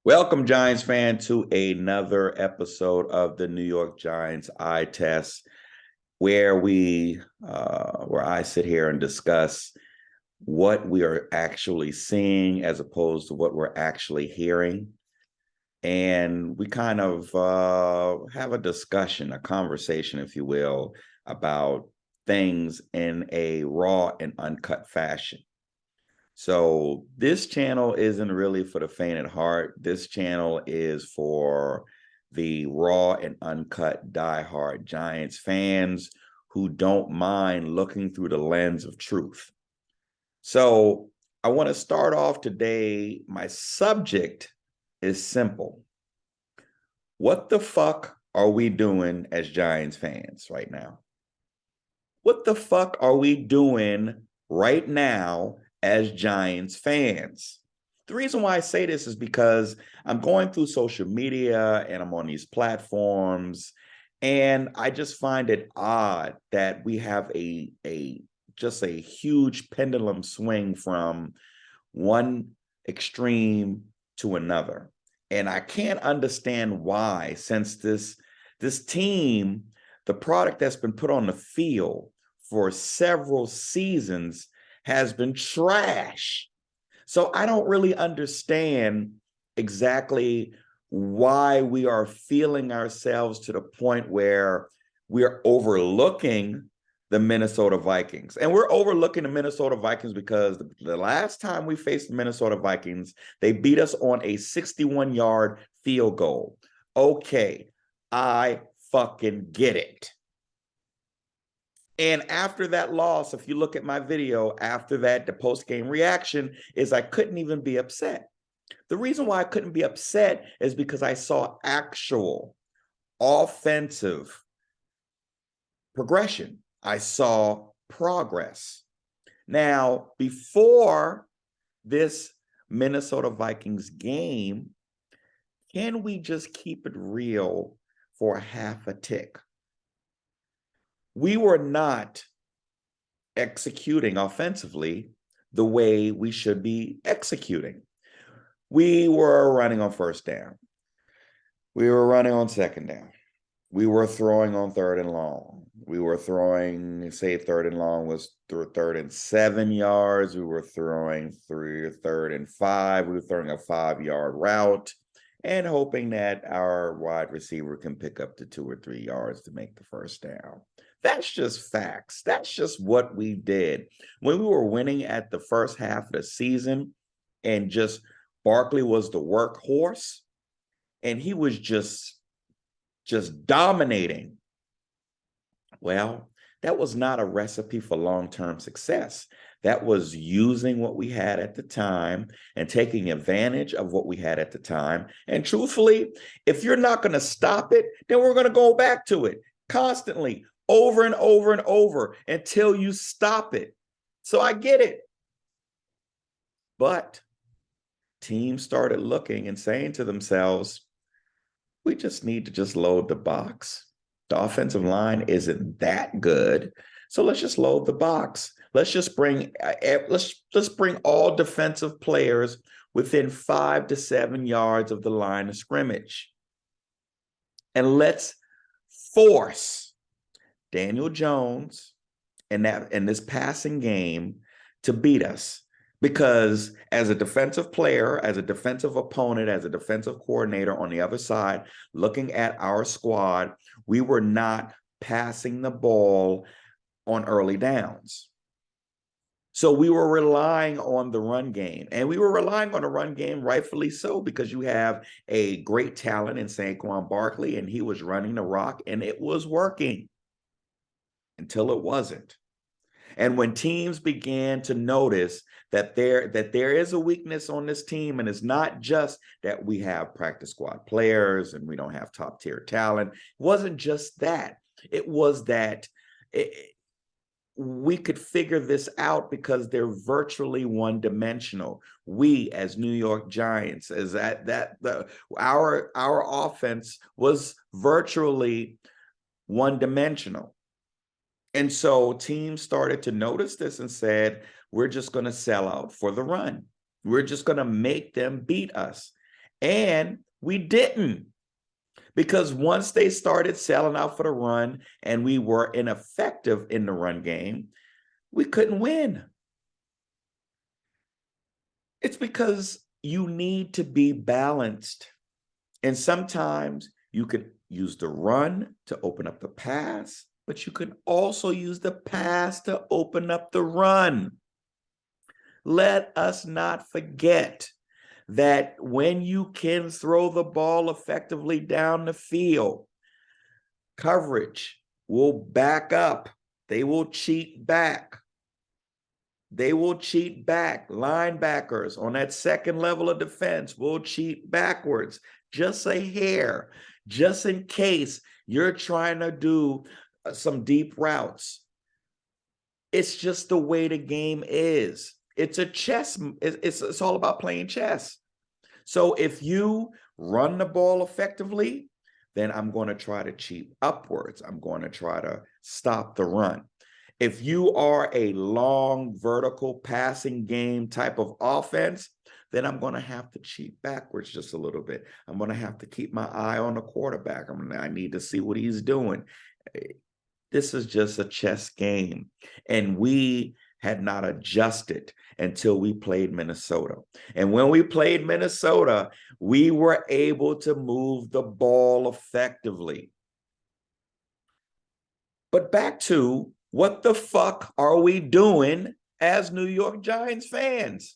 Welcome, Giants fan, to another episode of the New York Giants Eye Test, where I sit here and discuss what we are actually seeing as opposed to what we're actually hearing. And we kind of have a discussion, a conversation, if you will, about things in a raw and uncut fashion. So this channel isn't really for the faint at heart. This channel is for the raw and uncut diehard Giants fans who don't mind looking through the lens of truth. So I want to start off today. My subject is simple. What the fuck are we doing as Giants fans right now? What the fuck are we doing right now as Giants fans? The reason why I say this is because I'm going through social media and I'm on these platforms, and I just find it odd that we have just a huge pendulum swing from one extreme to another. And I can't understand why, since this team, the product that's been put on the field for several seasons, has been trash. So I don't really understand exactly why we are feeling ourselves to the point where we're overlooking the Minnesota Vikings. And we're overlooking the Minnesota Vikings because the last time we faced the Minnesota Vikings, they beat us on a 61-yard field goal. Okay, I fucking get it. And after that loss, if you look at my video, after that, the post-game reaction is I couldn't even be upset. The reason why I couldn't be upset is because I saw actual offensive progression. I saw progress. Now, before this Minnesota Vikings game, can we just keep it real for a half a tick? We were not executing offensively the way we should be executing. We were running on first down. We were running on second down. We were throwing on third and long. We were throwing, say third and long was through 3rd and 7 yards. We were throwing through 3rd and 5. We were throwing a 5-yard route and hoping that our wide receiver can pick up to 2 or 3 yards to make the first down. That's just facts. That's just what we did. When we were winning at the first half of the season and just Barkley was the workhorse and he was just dominating. Well, that was not a recipe for long-term success. That was using what we had at the time and taking advantage of what we had at the time. And truthfully, if you're not going to stop it, then we're going to go back to it constantly, over and over and over until you stop it. So I get it. But teams started looking and saying to themselves, we just need to just load the box. The offensive line isn't that good. So let's just load the box. Let's just bring all defensive players within 5 to 7 yards of the line of scrimmage. And let's force Daniel Jones in this passing game to beat us. Because as a defensive player, as a defensive opponent, as a defensive coordinator on the other side, looking at our squad, we were not passing the ball on early downs. So we were relying on the run game. And we were relying on the run game, rightfully so, because you have a great talent in Saquon Barkley, and he was running the rock, and it was working until it wasn't. And when teams began to notice that there is a weakness on this team, and it's not just that we have practice squad players and we don't have top tier talent. It wasn't just that. It was that we could figure this out because they're virtually one-dimensional. We, as New York Giants, our offense was virtually one-dimensional. And so teams started to notice this and said, we're just going to sell out for the run. We're just going to make them beat us. And we didn't. Because once they started selling out for the run and we were ineffective in the run game, we couldn't win. It's because you need to be balanced. And sometimes you could use the run to open up the pass, but you can also use the pass to open up the run. Let us not forget that when you can throw the ball effectively down the field, coverage will back up. They will cheat back. They will cheat back. Linebackers on that second level of defense will cheat backwards, just a hair, just in case you're trying to do some deep routes. It's just the way the game is. It's a chess. It's all about playing chess. So if you run the ball effectively, then I'm going to try to cheat upwards. I'm going to try to stop the run. If you are a long vertical passing game type of offense, then I'm going to have to cheat backwards just a little bit. I'm going to have to keep my eye on the quarterback. I need to see what he's doing. This is just a chess game. And we had not adjusted until we played Minnesota. And when we played Minnesota, we were able to move the ball effectively. But back to what the fuck are we doing as New York Giants fans?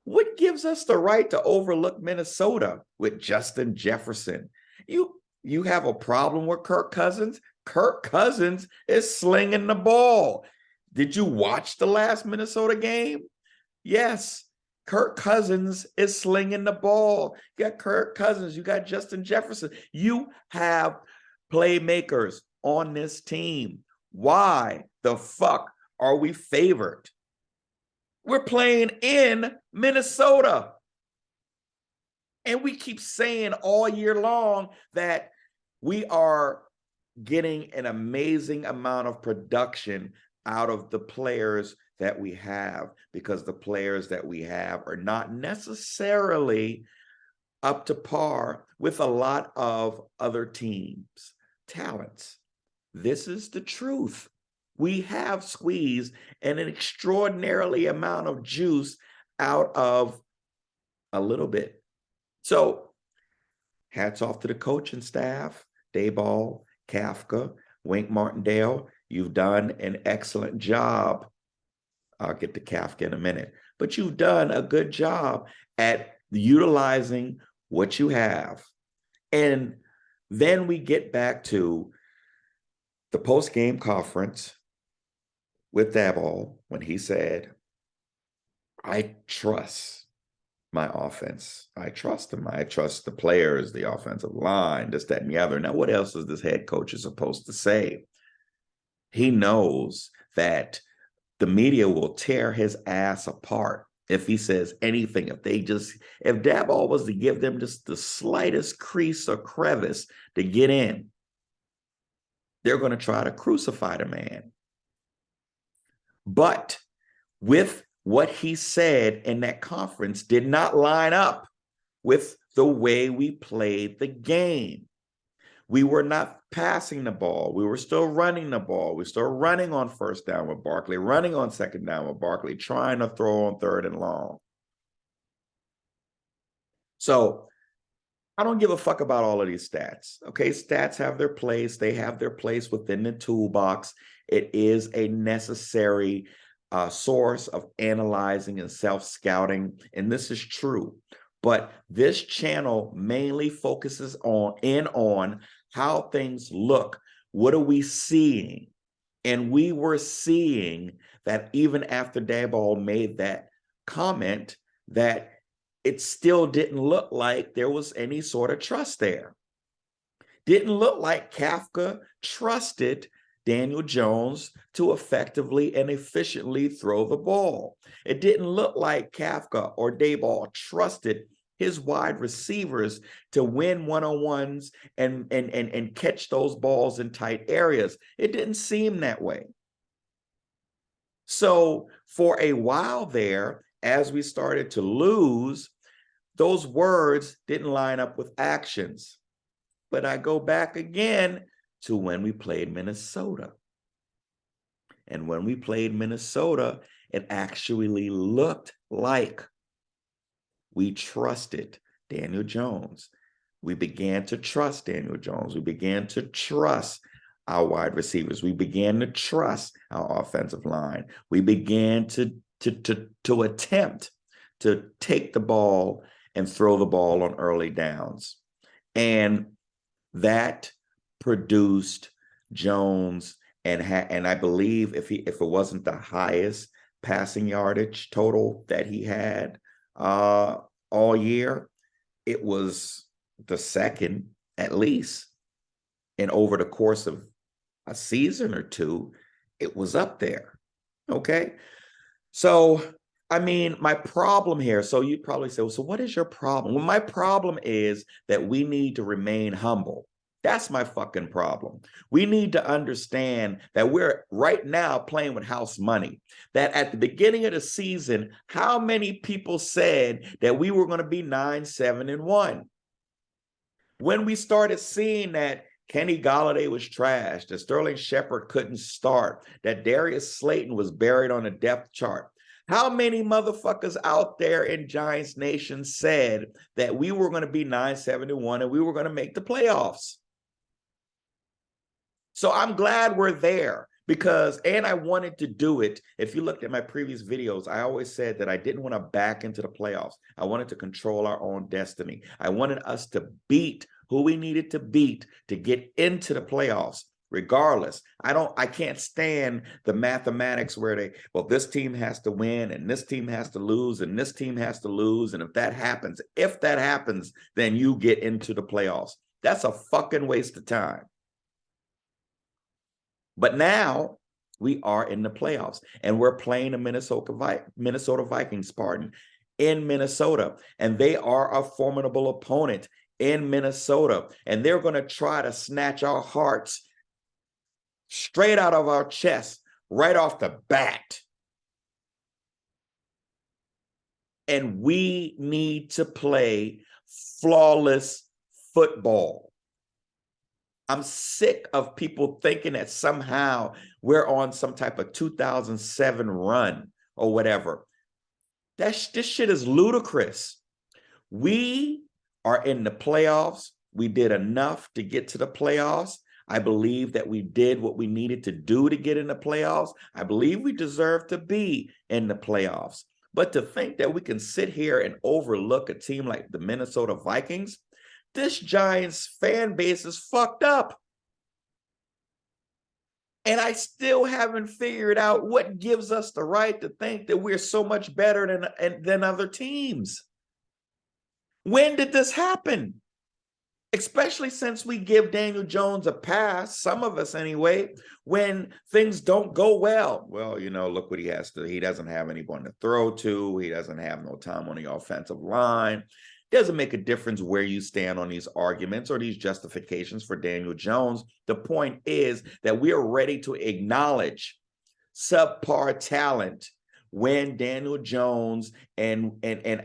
What gives us the right to overlook Minnesota with Justin Jefferson? You have a problem with Kirk Cousins? Kirk Cousins is slinging the ball. Did you watch the last Minnesota game? Yes. Kirk Cousins is slinging the ball. You got Kirk Cousins. You got Justin Jefferson. You have playmakers on this team. Why the fuck are we favored? We're playing in Minnesota. And we keep saying all year long that we are getting an amazing amount of production out of the players that we have, because the players that we have are not necessarily up to par with a lot of other teams' talents. This is the truth. We have squeezed an extraordinarily amount of juice out of a little bit. So hats off to the coaching staff, Dayball, Kafka, Wink Martindale. You've done an excellent job. I'll get to Kafka in a minute, but you've done a good job at utilizing what you have. And then we get back to the post-game conference with Dayball when he said, I trust my offense. I trust them. I trust the players, the offensive line, this, that, and the other. Now, what else is this head coach supposed to say? He knows that the media will tear his ass apart if he says anything. If Daboll was to give them just the slightest crease or crevice to get in, they're going to try to crucify the man. But with what he said in that conference did not line up with the way we played the game. We were not passing the ball. We were still running the ball. We were still running on first down with Barkley, running on second down with Barkley, trying to throw on third and long. So I don't give a fuck about all of these stats. Okay, stats have their place. They have their place within the toolbox. It is a necessary source of analyzing and self-scouting, and this is true. But this channel mainly focuses on how things look. What are we seeing? And we were seeing that even after Daboll made that comment, that it still didn't look like there was any sort of trust there. Didn't look like Kafka trusted Daniel Jones to effectively and efficiently throw the ball. It didn't look like Kafka or Daboll trusted his wide receivers to win one-on-ones and catch those balls in tight areas. It didn't seem that way. So for a while there, as we started to lose, those words didn't line up with actions. But I go back again to when we played Minnesota. And when we played Minnesota, it actually looked like we trusted Daniel Jones. We began to trust Daniel Jones. We began to trust our wide receivers. We began to trust our offensive line. We began to attempt to take the ball and throw the ball on early downs. And that produced Jones, and I believe if it wasn't the highest passing yardage total that he had all year, it was the second at least. And over the course of a season or two, it was up there. Okay. So, I mean, my problem here, so you probably say, well, so what is your problem? Well, my problem is that we need to remain humble. That's my fucking problem. We need to understand that we're right now playing with house money. That at the beginning of the season, how many people said that we were going to be 9-7-1? When we started seeing that Kenny Golladay was trash, that Sterling Shepard couldn't start, that Darius Slayton was buried on a depth chart, how many motherfuckers out there in Giants Nation said that we were going to be 9-7-1 and we were going to make the playoffs? So I'm glad we're there because, and I wanted to do it. If you looked at my previous videos, I always said that I didn't want to back into the playoffs. I wanted to control our own destiny. I wanted us to beat who we needed to beat to get into the playoffs. Regardless, I can't stand the mathematics where this team has to win and this team has to lose and this team has to lose. And if that happens, then you get into the playoffs. That's a fucking waste of time. But now we are in the playoffs and we're playing the Minnesota Vikings, in Minnesota. And they are a formidable opponent in Minnesota. And they're going to try to snatch our hearts straight out of our chest right off the bat. And we need to play flawless football. I'm sick of people thinking that somehow we're on some type of 2007 run or whatever. This shit is ludicrous. We are in the playoffs. We did enough to get to the playoffs. I believe that we did what we needed to do to get in the playoffs. I believe we deserve to be in the playoffs. But to think that we can sit here and overlook a team like the Minnesota Vikings, this Giants fan base is fucked up. And I still haven't figured out what gives us the right to think that we're so much better than other teams. When did this happen? Especially since we give Daniel Jones a pass, some of us anyway, when things don't go well. Well, look what he has to. He doesn't have anyone to throw to. He doesn't have no time on the offensive line. It doesn't make a difference where you stand on these arguments or these justifications for Daniel Jones. The point is that we are ready to acknowledge subpar talent when Daniel Jones and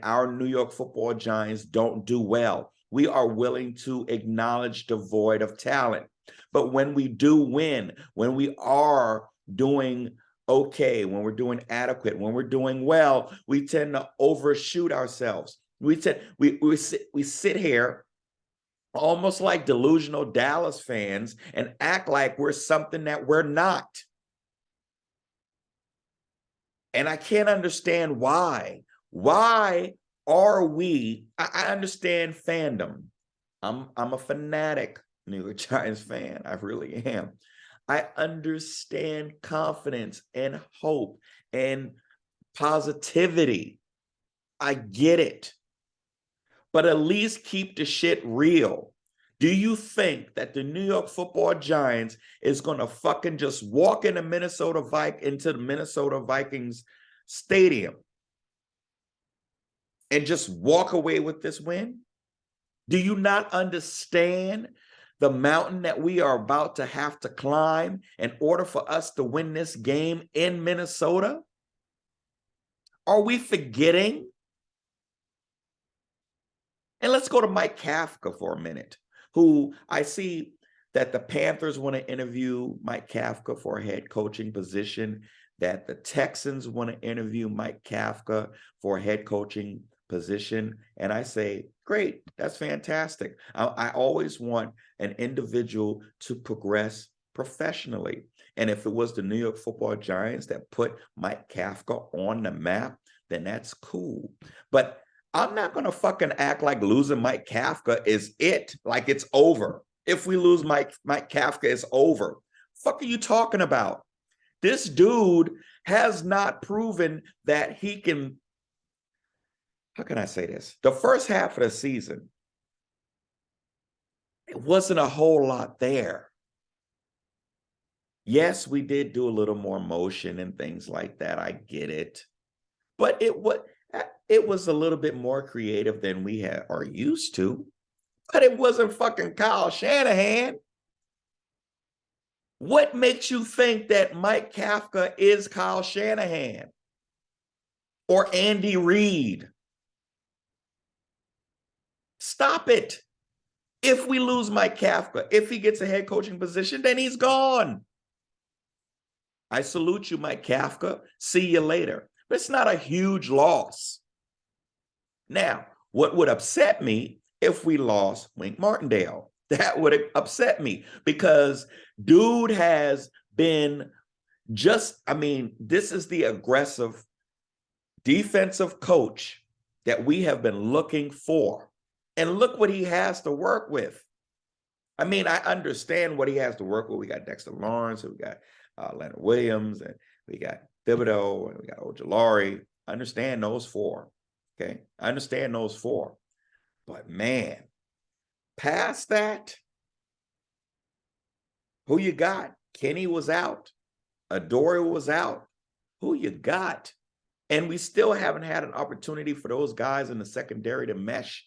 our New York Football Giants don't do well. We are willing to acknowledge the void of talent. But when we do win, when we are doing okay, when we're doing adequate, when we're doing well, we tend to overshoot ourselves. We sit here almost like delusional Dallas fans and act like we're something that we're not. And I can't understand why. Why are we? I understand fandom. I'm a fanatic New York Giants fan. I really am. I understand confidence and hope and positivity. I get it. But at least keep the shit real. Do you think that the New York Football Giants is going to fucking just walk into the Minnesota Vikings stadium and just walk away with this win? Do you not understand the mountain that we are about to have to climb in order for us to win this game in Minnesota? Are we forgetting And let's go to Mike Kafka for a minute, who I see that the Panthers want to interview Mike Kafka for a head coaching position, that the Texans want to interview Mike Kafka for a head coaching position. And I say, great, that's fantastic. I always want an individual to progress professionally. And if it was the New York Football Giants that put Mike Kafka on the map, then that's cool. But I'm not going to fucking act like losing Mike Kafka is it, like it's over. If we lose Mike Kafka, it's over. Fuck are you talking about? This dude has not proven that he can. How can I say this? The first half of the season, it wasn't a whole lot there. Yes, we did do a little more motion and things like that. I get it. But it was a little bit more creative than we are used to. But it wasn't fucking Kyle Shanahan. What makes you think that Mike Kafka is Kyle Shanahan or Andy Reid? Stop it. If we lose Mike Kafka, if he gets a head coaching position, then he's gone. I salute you, Mike Kafka. See you later. But it's not a huge loss. Now, what would upset me if we lost Wink Martindale? That would upset me because dude has been this is the aggressive defensive coach that we have been looking for. And look what he has to work with. I mean, I understand what he has to work with. We got Dexter Lawrence, and we got Leonard Williams, and we got Thibodeau, and we got Ojulari. I understand those four. Okay. I understand those four. But man, past that, who you got? Kenny was out. Adoree was out. Who you got? And we still haven't had an opportunity for those guys in the secondary to mesh,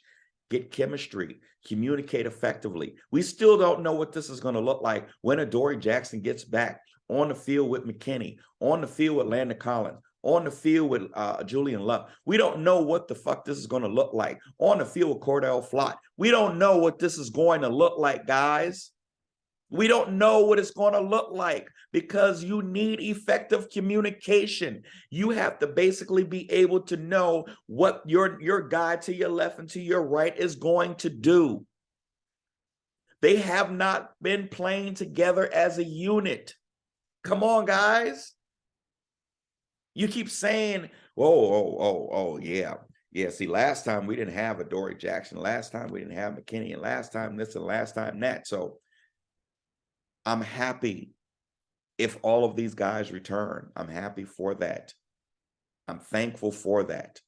get chemistry, communicate effectively. We still don't know what this is going to look like when Adoree Jackson gets back on the field with McKinney, on the field with Landon Collins, on the field with Julian Love. We don't know what the fuck this is going to look like on the field with Cordell Flott. We don't know what this is going to look like, guys. We don't know what it's going to look like because you need effective communication. You have to basically be able to know what your guy to your left and to your right is going to do. They have not been playing together as a unit. Come on, guys. You keep saying, yeah. Yeah, see, last time we didn't have Adoree Jackson. Last time we didn't have McKinney. And last time this and last time that. So I'm happy if all of these guys return. I'm happy for that. I'm thankful for that.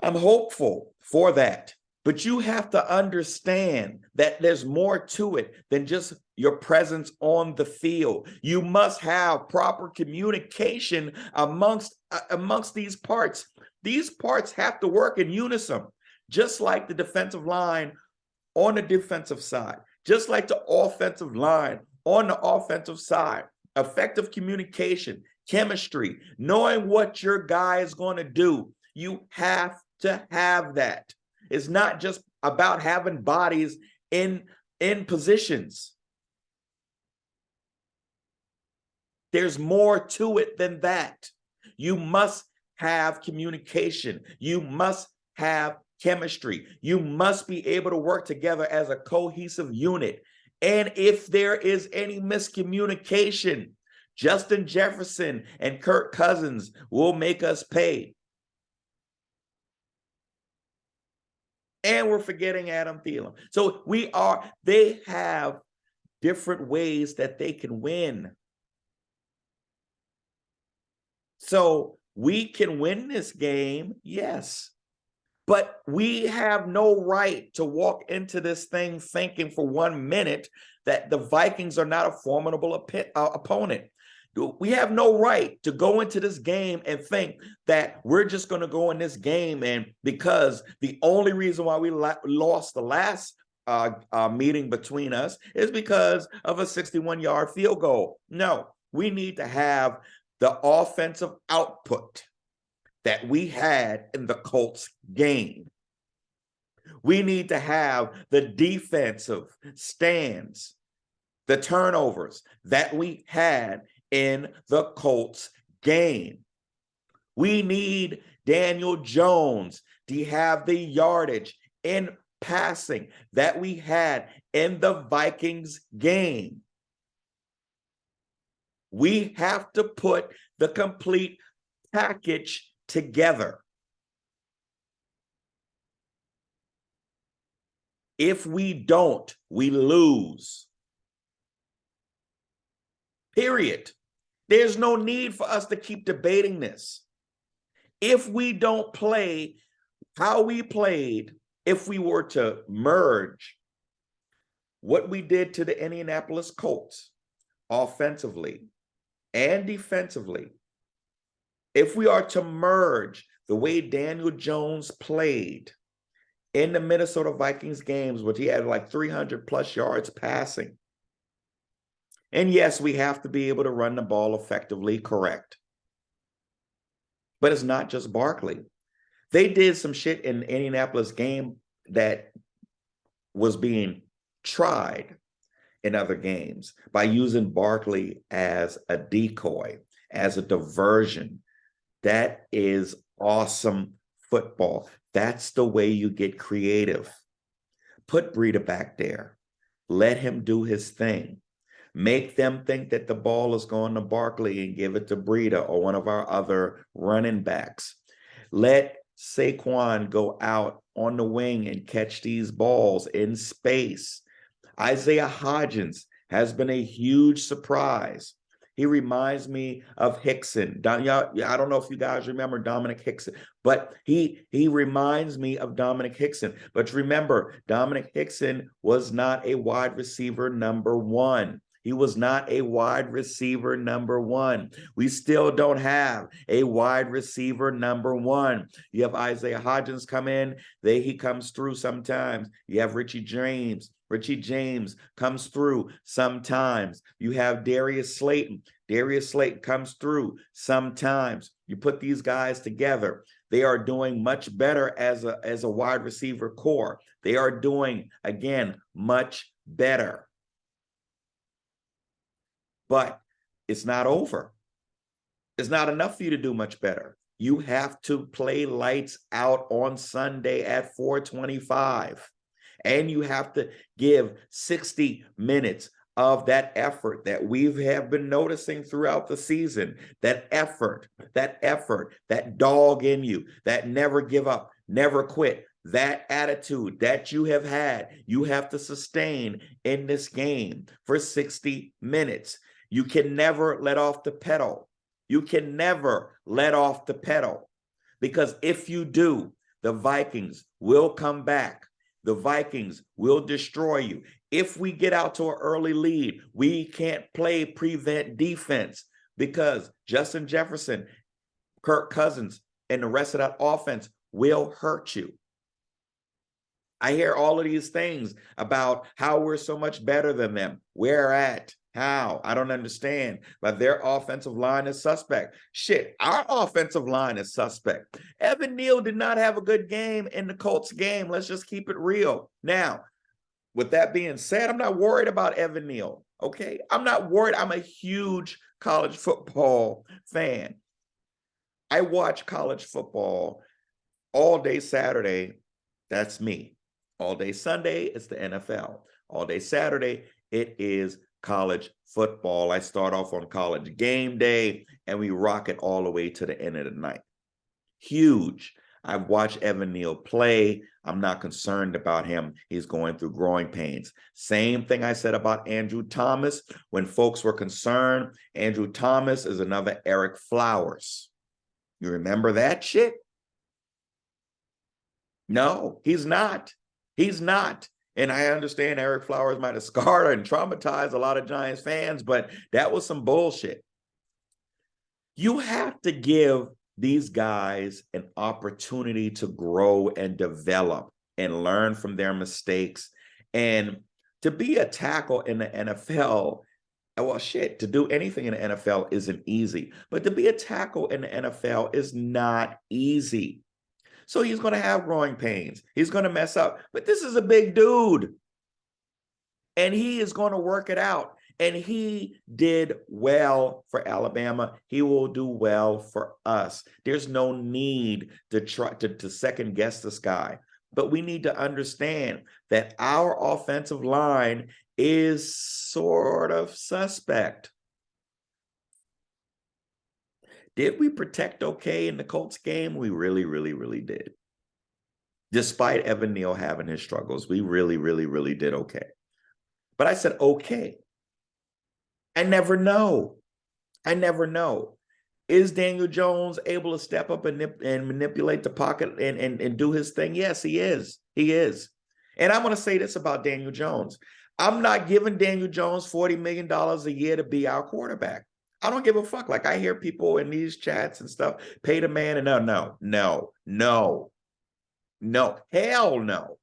I'm hopeful for that. But you have to understand that there's more to it than just your presence on the field. You must have proper communication amongst these parts. These parts have to work in unison, just like the defensive line on the defensive side, just like the offensive line on the offensive side. Effective communication, chemistry, knowing what your guy is going to do. You have to have that. It's not just about having bodies in positions. There's more to it than that. You must have communication. You must have chemistry. You must be able to work together as a cohesive unit. And if there is any miscommunication, Justin Jefferson and Kirk Cousins will make us pay. And we're forgetting Adam Thielen. So they have different ways that they can win. So we can win this game, yes. But we have no right to walk into this thing thinking for 1 minute that the Vikings are not a formidable opponent. We have no right to go into this game and think that we're just going to go in this game and because the only reason why we lost the last meeting between us is because of a 61-yard field goal. No, we need to have the offensive output that we had in the Colts game. We need to have the defensive stands, the turnovers that we had in the Colts game. We need Daniel Jones to have the yardage in passing that we had in the Vikings game. We have to put the complete package together. If we don't, we lose. Period. There's no need for us to keep debating this. If we don't play how we played, if we were to merge what we did to the Indianapolis Colts offensively and defensively, if we are to merge the way Daniel Jones played in the Minnesota Vikings games, which he had like 300 plus yards passing. And yes, we have to be able to run the ball effectively, correct. But it's not just Barkley. They did some shit in the Indianapolis game that was being tried in other games by using Barkley as a decoy, as a diversion. That is awesome football. That's the way you get creative. Put Breida back there. Let him do his thing. Make them think that the ball is going to Barkley and give it to Breida or one of our other running backs. Let Saquon go out on the wing and catch these balls in space. Isaiah Hodgins has been a huge surprise. He reminds me of Hickson. I don't know if you guys remember Dominic Hickson, but he reminds me of Dominic Hickson. But remember, Dominic Hickson was not a wide receiver number one. He was not a wide receiver number one. We still don't have a wide receiver number one. You have Isaiah Hodgins come in. He comes through sometimes. You have Richie James. Richie James comes through sometimes. You have Darius Slayton. Darius Slayton comes through sometimes. You put these guys together. They are doing much better as a wide receiver core. They are doing, again, much better. But it's not over. It's not enough for you to do much better. You have to play lights out on Sunday at 425. And you have to give 60 minutes of that effort that we have been noticing throughout the season. That effort, that dog in you, that never give up, never quit, that attitude that you have had, you have to sustain in this game for 60 minutes. You can never let off the pedal. You can never let off the pedal, because if you do, the Vikings will come back. The Vikings will destroy you. If we get out to an early lead, we can't play prevent defense, because Justin Jefferson, Kirk Cousins, and the rest of that offense will hurt you. I hear all of these things about how we're so much better than them. Where at? How? I don't understand. But their offensive line is suspect. Shit, our offensive line is suspect. Evan Neal did not have a good game in the Colts game. Let's just keep it real. Now, with that being said, I'm not worried about Evan Neal. Okay? I'm not worried. I'm a huge college football fan. I watch college football all day Saturday. That's me. All day Sunday, it's the NFL. All day Saturday, it is college football. I start off on college game day, and we rock it all the way to the end of the night. Huge. I've watched Evan Neal play. I'm not concerned about him. He's going through growing pains. Same thing I said about Andrew Thomas. When folks were concerned, Andrew Thomas is another Eric Flowers. You remember that shit? No, he's not. He's not. And I understand Eric Flowers might have scarred and traumatized a lot of Giants fans, but that was some bullshit. You have to give these guys an opportunity to grow and develop and learn from their mistakes. And to be a tackle in the NFL, well, shit, to do anything in the NFL isn't easy. But to be a tackle in the NFL is not easy. So he's going to have growing pains. He's going to mess up. But this is a big dude. And he is going to work it out. And he did well for Alabama. He will do well for us. There's no need to try to second guess this guy. But we need to understand that our offensive line is sort of suspect. Did we protect okay in the Colts game? We really, really, really did. Despite Evan Neal having his struggles, we really, really, really did okay. But I said, okay. I never know. I never know. Is Daniel Jones able to step up and manipulate the pocket and do his thing? Yes, he is. He is. And I'm going to say this about Daniel Jones. I'm not giving Daniel Jones $40 million a year to be our quarterback. I don't give a fuck. Like I hear people in these chats and stuff, pay the man and no, hell no.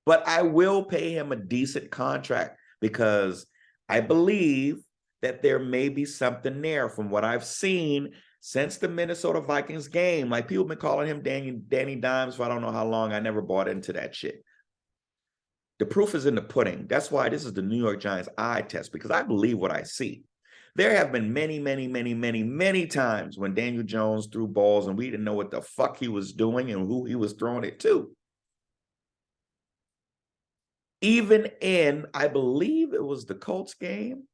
But I will pay him a decent contract because I believe that there may be something there from what I've seen since the Minnesota Vikings game. Like people have been calling him Danny Dimes for I don't know how long. I never bought into that shit. The proof is in the pudding. That's why this is the New York Giants eye test, because I believe what I see. There have been many times when Daniel Jones threw balls and we didn't know what the fuck he was doing and who he was throwing it to. Even in, I believe it was the Colts game,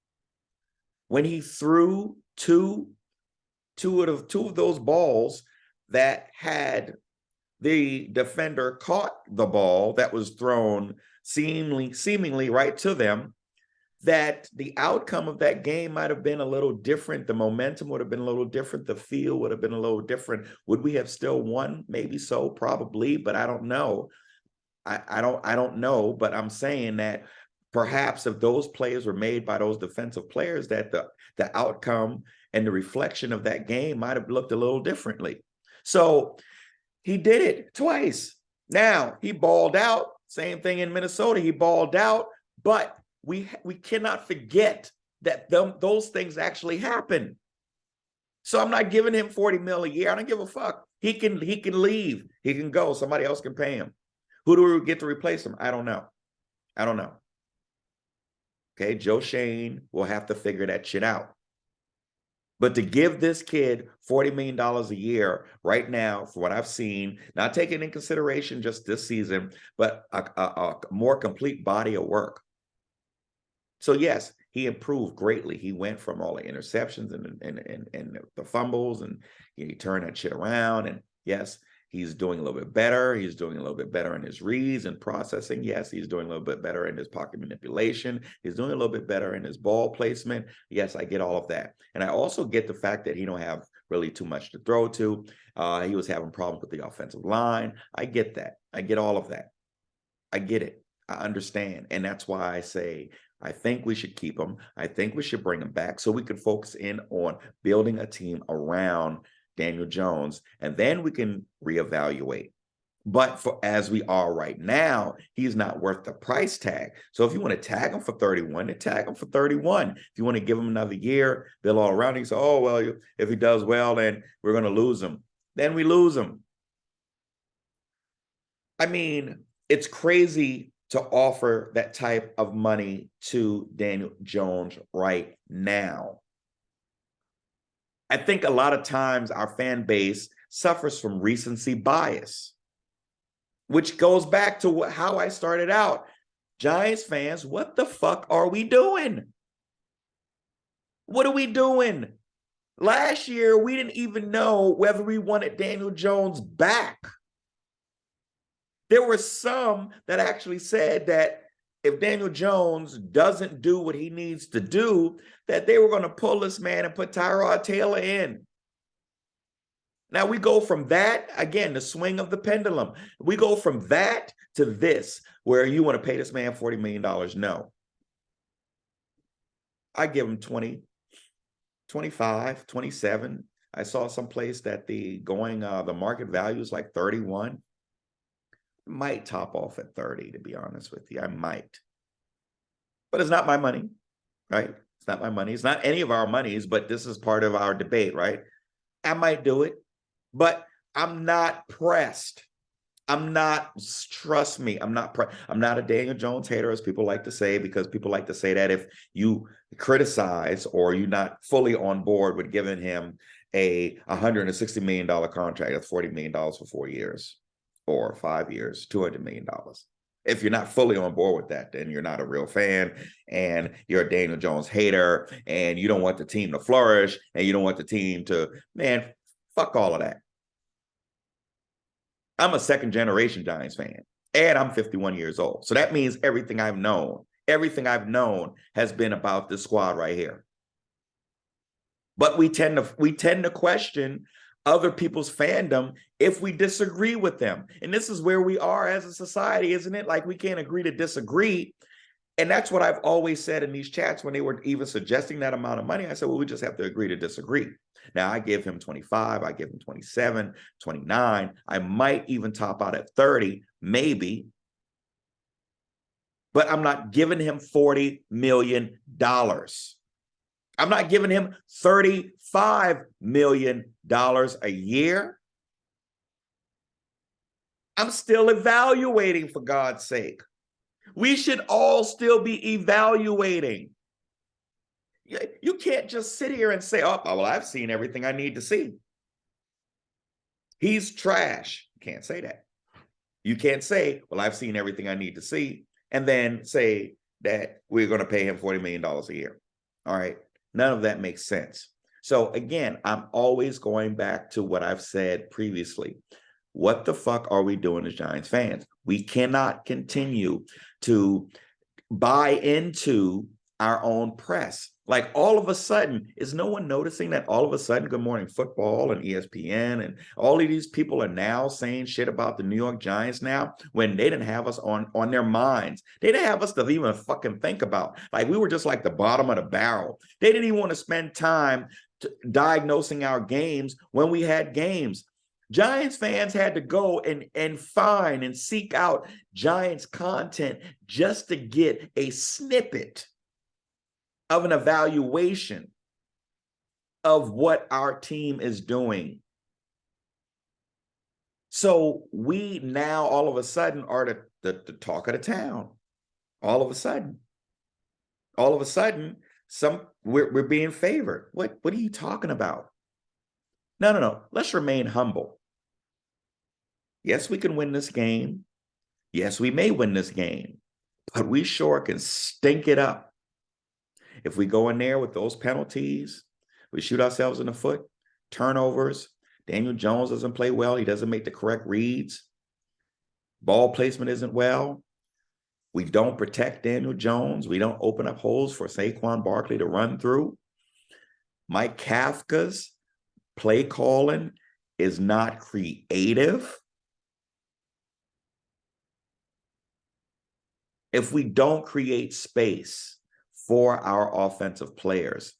when he threw two of those balls that had the defender caught the ball that was thrown seemingly right to them, that the outcome of that game might have been a little different. The momentum would have been a little different. The feel would have been a little different. Would we have still won? Maybe so, probably, but I don't know. I don't know, but I'm saying that perhaps if those plays were made by those defensive players, that the outcome and the reflection of that game might have looked a little differently. So he did it twice. Now he balled out. Same thing in Minnesota. He balled out, but we cannot forget that those things actually happen. So I'm not giving him $40 million a year. I don't give a fuck. He can leave. He can go. Somebody else can pay him. Who do we get to replace him? I don't know. Okay, Joe Shane will have to figure that shit out. But to give this kid $40 million a year right now, for what I've seen, not taking in consideration just this season, but a more complete body of work. So yes, he improved greatly. He went from all the interceptions and the fumbles, and he turned that shit around. And yes, he's doing a little bit better. He's doing a little bit better in his reads and processing. Yes, he's doing a little bit better in his pocket manipulation. He's doing a little bit better in his ball placement. Yes, I get all of that. And I also get the fact that he don't have really too much to throw to. He was having problems with the offensive line. I get that. I get all of that. I get it. I understand. And that's why I say, I think we should keep him. I think we should bring him back so we can focus in on building a team around Daniel Jones, and then we can reevaluate. But for as we are right now, he's not worth the price tag. So if you want to tag him for 31, then tag him for 31. If you want to give him another year, build all around, you say, oh, well, if he does well, then we're going to lose him. Then we lose him. I mean, it's crazy to offer that type of money to Daniel Jones right now. I think a lot of times our fan base suffers from recency bias, which goes back to how I started out. Giants fans, what the fuck are we doing? What are we doing? Last year, we didn't even know whether we wanted Daniel Jones back. There were some that actually said that if Daniel Jones doesn't do what he needs to do, that they were going to pull this man and put Tyrod Taylor in. Now we go from that, again, the swing of the pendulum. We go from that to this, where you want to pay this man $40 million. No. I give him 20, 25, 27. I saw someplace that the market value is like 31. Might top off at 30, to be honest with you. I might. But it's not my money, right? It's not my money. It's not any of our monies, but this is part of our debate, right? I might do it. But I'm not pressed. I'm not, trust me, I'm not a Daniel Jones hater, as people like to say, because people like to say that if you criticize or you're not fully on board with giving him a $160 million contract, that's $40 million for 4 years or 5 years, $200 million. If you're not fully on board with that, then you're not a real fan and you're a Daniel Jones hater and you don't want the team to flourish and you don't want the team to, man, fuck all of that. I'm a second generation Giants fan and I'm 51 years old. So that means everything I've known has been about this squad right here. But we tend to question other people's fandom if we disagree with them. And this is where we are as a society, isn't it? Like, we can't agree to disagree. And that's what I've always said in these chats when they were even suggesting that amount of money. I said, well, we just have to agree to disagree. Now, I give him 25, I give him 27, 29. I might even top out at 30, maybe. But I'm not giving him $40 million. I'm not giving him $35 million a year. I'm still evaluating, for God's sake. We should all still be evaluating. You can't just sit here and say, oh, well, I've seen everything I need to see. He's trash. You can't say that. You can't say, well, I've seen everything I need to see, and then say that we're going to pay him $40 million a year. All right. None of that makes sense. So again, I'm always going back to what I've said previously. What the fuck are we doing as Giants fans? We cannot continue to buy into our own press. Like, all of a sudden, is no one noticing that all of a sudden Good Morning Football and ESPN and all of these people are now saying shit about the New York Giants now, when they didn't have us on their minds? They didn't have us to even fucking think about. Like, we were just like the bottom of the barrel. They didn't even want to spend time diagnosing our games when we had games. Giants fans had to go and find and seek out Giants content just to get a snippet of an evaluation of what our team is doing. So we now all of a sudden are the talk of the town. All of a sudden, we're being favored. What are you talking about? No. Let's remain humble. Yes, we can win this game. Yes, we may win this game, but we sure can stink it up. If we go in there with those penalties, we shoot ourselves in the foot, turnovers, Daniel Jones doesn't play well, he doesn't make the correct reads, ball placement isn't well, we don't protect Daniel Jones, we don't open up holes for Saquon Barkley to run through, Mike Kafka's play calling is not creative. If we don't create space for our offensive players,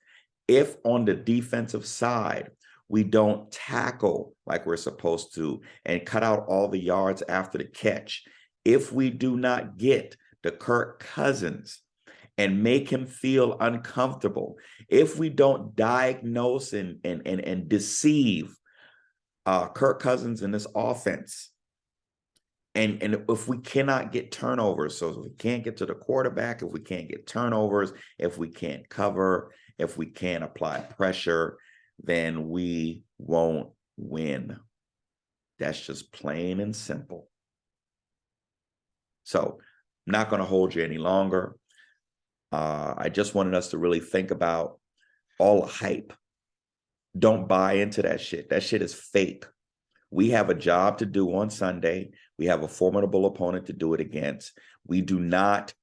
if on the defensive side we don't tackle like we're supposed to and cut out all the yards after the catch, if we do not get the Kirk Cousins and make him feel uncomfortable, if we don't diagnose and deceive Kirk Cousins in this offense, and if we cannot get turnovers, so if we can't get to the quarterback, if we can't get turnovers, if we can't cover, if we can't apply pressure, then we won't win. That's just plain and simple. So I'm not going to hold you any longer. I just wanted us to really think about all the hype. Don't buy into that shit. That shit is fake. We have a job to do on Sunday. We have a formidable opponent to do it against. We're not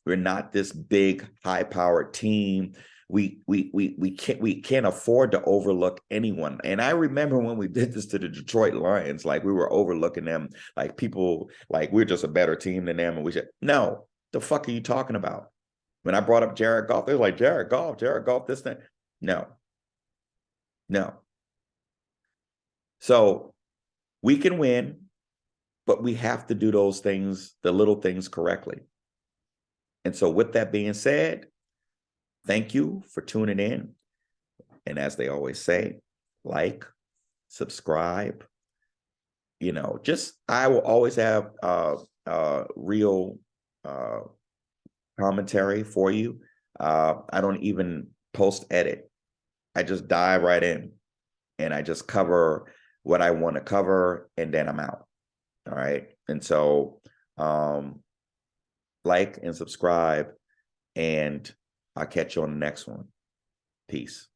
this big, high-powered team. We can't afford to overlook anyone. And I remember when we did this to the Detroit Lions, like we were overlooking them, like people, like we're just a better team than them. And we said, no, the fuck are you talking about? When I brought up Jared Goff, they were like, Jared Goff, this thing. No. So we can win, but we have to do those things, the little things, correctly. And so with that being said, thank you for tuning in. And as they always say, like, subscribe, just I will always have real commentary for you. I don't even post edit. I just dive right in and I just cover what I want to cover, and then I'm out. All right. And so like and subscribe, and I'll catch you on the next one. Peace.